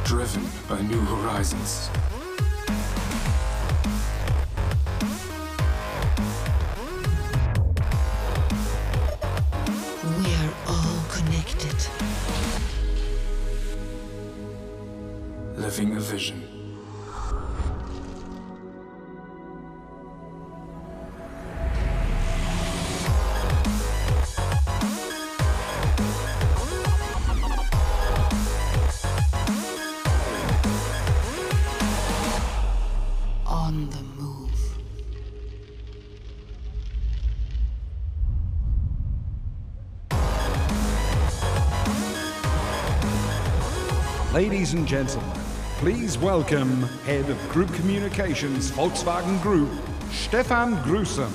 driven by new horizons. We're all connected. Living a vision. On the move. Ladies and gentlemen, please welcome Head of Group Communications, Volkswagen Group, Stefan Gruson.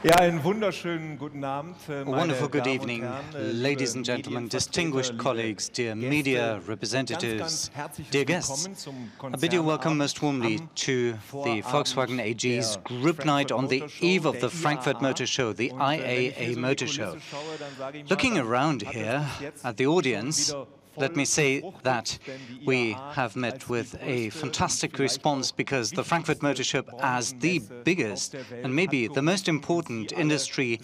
Ja, einen wunderschönen guten Abend, A wonderful good evening, ladies and gentlemen, distinguished colleagues, dear media representatives, dear guests. I bid you welcome most warmly to the Volkswagen AG's Group Night on the eve of the Frankfurt Motor Show, the IAA Motor Show. Looking around here at the audience, let me say that we have met with a fantastic response because the Frankfurt Motor Show, as the biggest and maybe the most important industry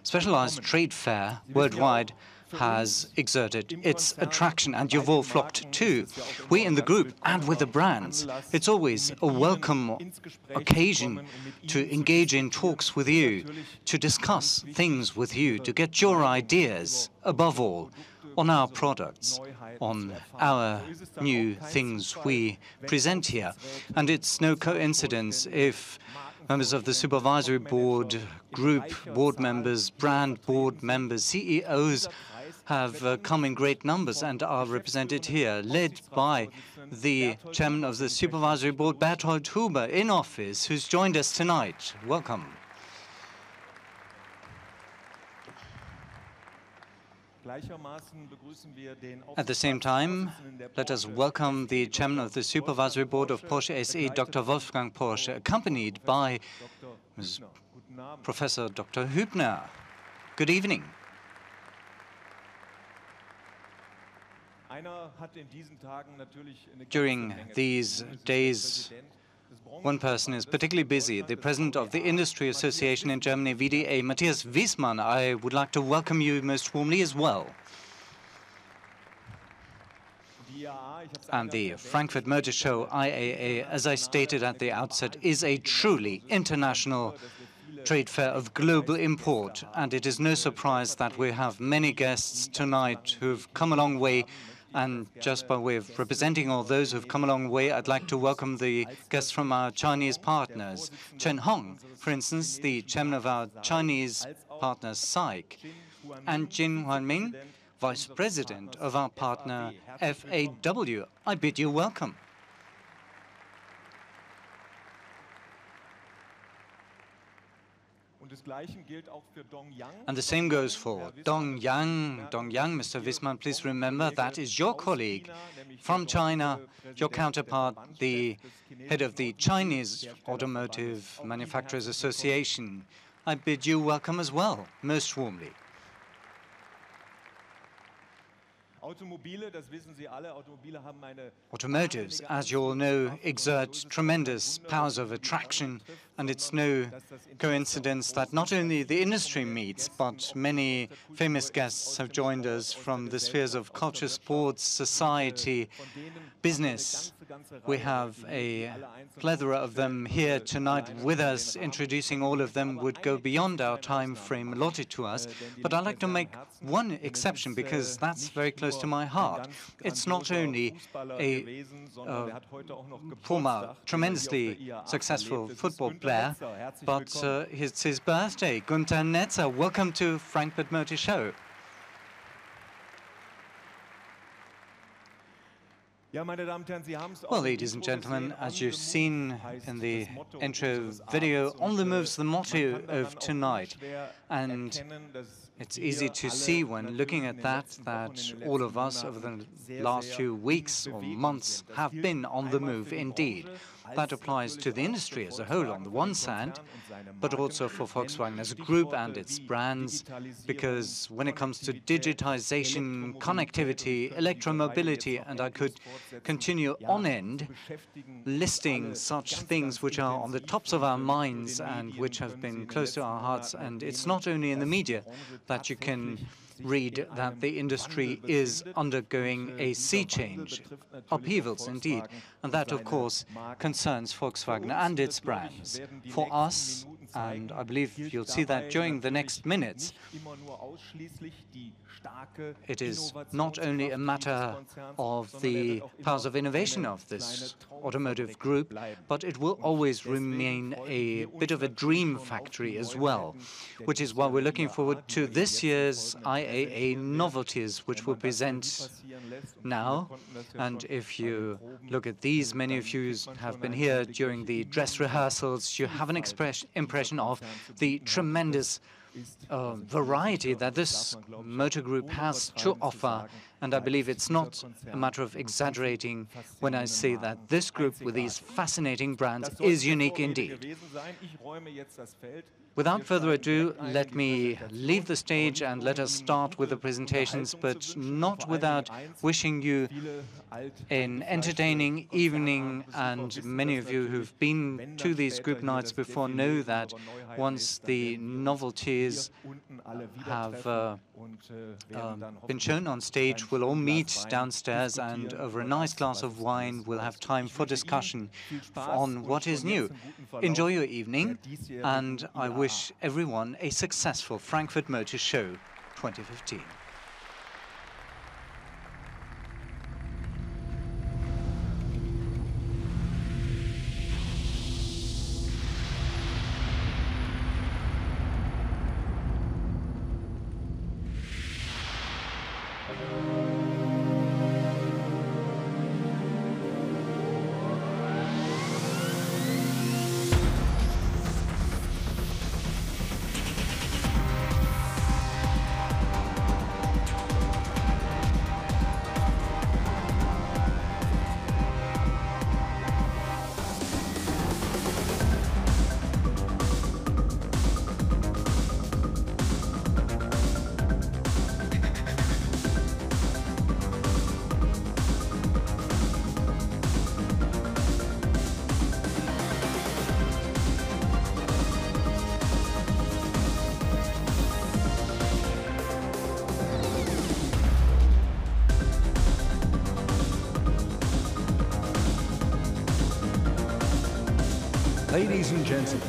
specialized trade fair worldwide, has exerted its attraction, and you've all flocked too. We in the group and with the brands, it's always a welcome occasion to engage in talks with you, to discuss things with you, to get your ideas, above all, on our products, on our new things we present here. And it's no coincidence if members of the supervisory board, group board members, brand board members, CEOs have come in great numbers and are represented here, led by the chairman of the supervisory board, Berthold Huber, in office, who's joined us tonight. Welcome. At the same time, let us welcome the chairman of the supervisory board of Porsche SE, Dr. Wolfgang Porsche, accompanied by Professor Dr. Hübner. Good evening. During these days, one person is particularly busy, the president of the Industry Association in Germany, VDA, Matthias Wiesmann. I would like to welcome you most warmly as well. And the Frankfurt Motor Show, IAA, as I stated at the outset, is a truly international trade fair of global import. And it is no surprise that we have many guests tonight who've come a long way. And just by way of representing all those who've come a long way, I'd like to welcome the guests from our Chinese partners. Chen Hong, for instance, the chairman of our Chinese partner, SAIC, and Jin Huanming, vice president of our partner, FAW. I bid you welcome. And the same goes for Dong Yang. Dong Yang, Mr. Wiesmann, please remember that is your colleague from China, your counterpart, the head of the Chinese Automotive Manufacturers Association. I bid you welcome as well, most warmly. Automotives, as you all know, exert tremendous powers of attraction, and it's no coincidence that not only the industry meets, but many famous guests have joined us from the spheres of culture, sports, society, business. We have a plethora of them here tonight with us. Introducing all of them would go beyond our time frame allotted to us, but I'd like to make one exception because that's very close to my heart. It's not only a former, tremendously successful football player, but it's his birthday. Gunther Netzer, welcome to Frankfurt Motor Show. Well, ladies and gentlemen, as you've seen in the intro video, on the move's the motto of tonight. And it's easy to see when looking at that all of us over the last few weeks or months have been on the move indeed. That applies to the industry as a whole on the one hand, but also for Volkswagen as a group and its brands, because when it comes to digitization, connectivity, electromobility, and I could continue on end listing such things which are on the tops of our minds and which have been close to our hearts. And it's not only in the media that you can read that the industry is undergoing a sea change, upheavals indeed, and that of course concerns Volkswagen and its brands. For us, and I believe you'll see that during the next minutes, it is not only a matter of the powers of innovation of this automotive group, but it will always remain a bit of a dream factory as well, which is why we're looking forward to this year's IAA novelties, which we'll present now. And if you look at these, many of you have been here during the dress rehearsals, you have an impression of the tremendous variety that this motor group has to offer. And I believe it's not a matter of exaggerating when I say that this group with these fascinating brands is unique indeed. Without further ado, let me leave the stage and let us start with the presentations, but not without wishing you an entertaining evening. And many of you who've been to these group nights before know that once the novelties have been shown on stage, we'll all meet downstairs and over a nice glass of wine we'll have time for discussion on what is new. Enjoy your evening, and I wish everyone a successful Frankfurt Motor Show 2015. Ladies and gentlemen,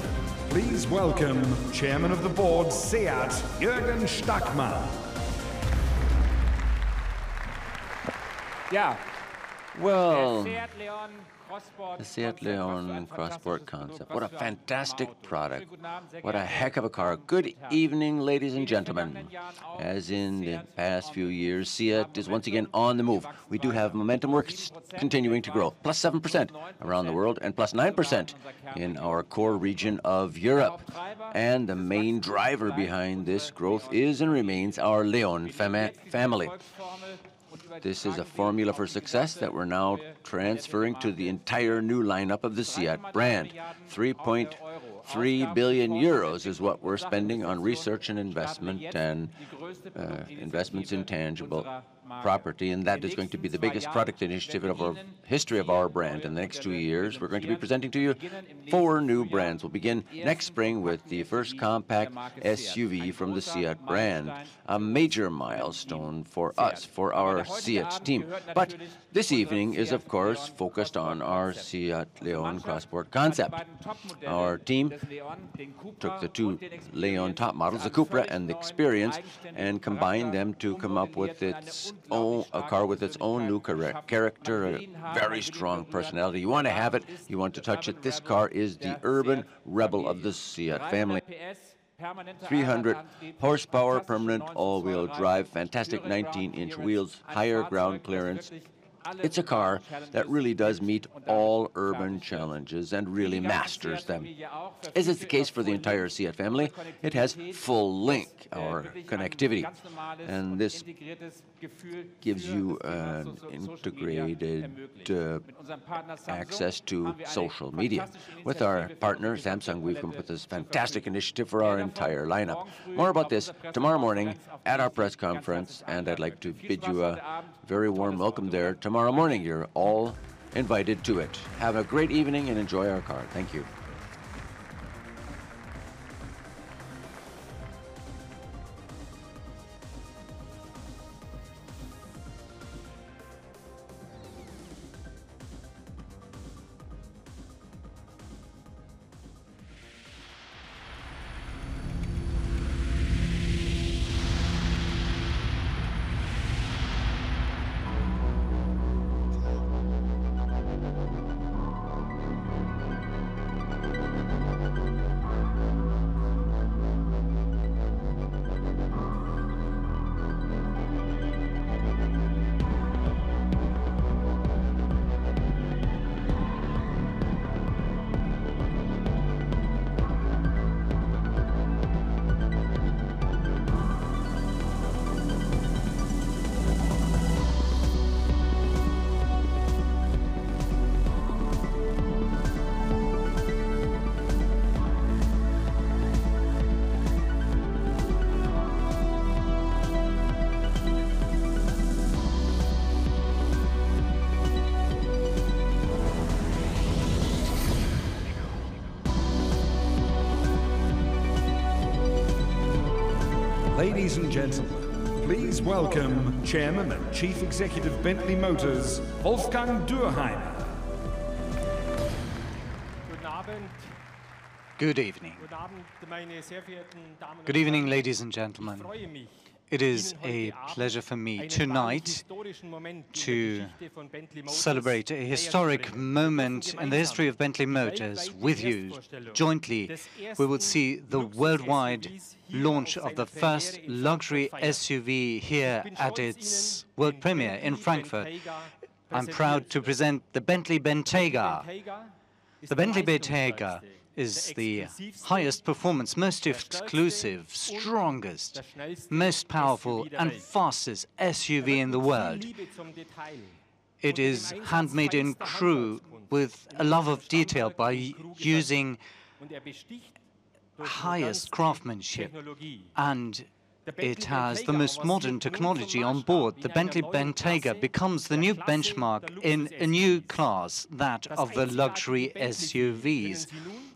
please welcome Chairman of the Board, SEAT, Jürgen Stackmann. Yeah. Well, the Seat Leon Crossport concept. What a fantastic product. What a heck of a car. Good evening, ladies and gentlemen. As in the past few years, Seat is once again on the move. We do have momentum. We're continuing to grow. Plus 7% around the world and plus 9% in our core region of Europe. And the main driver behind this growth is and remains our Leon family. This is a formula for success that we're now transferring to the entire new lineup of the Seat brand. 3.3 billion euros is what we're spending on research and investment and investments in tangible property, and that is going to be the biggest product initiative of our history of our brand. In the next 2 years, we're going to be presenting to you 4 new brands. We'll begin next spring with the first compact SUV from the Seat brand, a major milestone for us, for our Seat team. But this evening is, of course, focused on our Seat Leon Crossport concept. Our team took the 2 Leon top models, the Cupra and the Experience, and combined them to come up with a car with its own new character, a very strong personality. You want to have it, you want to touch it. This car is the urban rebel of the Seat family. 300 horsepower, permanent all-wheel drive, fantastic 19-inch wheels, higher ground clearance, It's a car that really does meet all urban challenges and really masters them. As is the case for the entire Seat family, it has full link, or connectivity, and this gives you an integrated access to social media. With our partner, Samsung, we've come up with this fantastic initiative for our entire lineup. More about this tomorrow morning at our press conference, and I'd like to bid you a very warm welcome there tomorrow morning. You're all invited to it. Have a great evening and enjoy our car. Thank you. Ladies and gentlemen, please welcome Chairman and Chief Executive Bentley Motors, Wolfgang Durheimer. Good evening. Good evening, ladies and gentlemen. It is a pleasure for me tonight to celebrate a historic moment in the history of Bentley Motors with you. Jointly, we will see the worldwide launch of the first luxury SUV here at its world premiere in Frankfurt. I'm proud to present the Bentley Bentayga. The Bentley Bentayga is the highest performance, most exclusive, strongest, most powerful and fastest SUV in the world. It is handmade in Crewe with a love of detail by using highest craftsmanship, and it has the most modern technology on board. The Bentley Bentayga becomes the new benchmark in a new class, that of the luxury SUVs.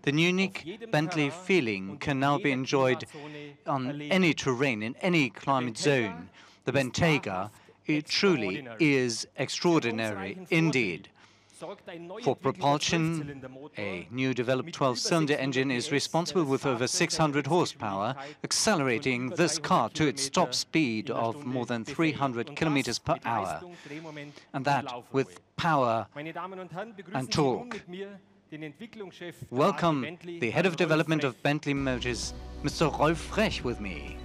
The unique Bentley feeling can now be enjoyed on any terrain, in any climate zone. The Bentayga, it truly is extraordinary indeed. For propulsion, a new developed 12-cylinder engine is responsible with over 600 horsepower, accelerating this car to its top speed of more than 300 kilometers per hour, and that with power and torque. Welcome the head of development of Bentley Motors, Mr. Rolf Frech, with me.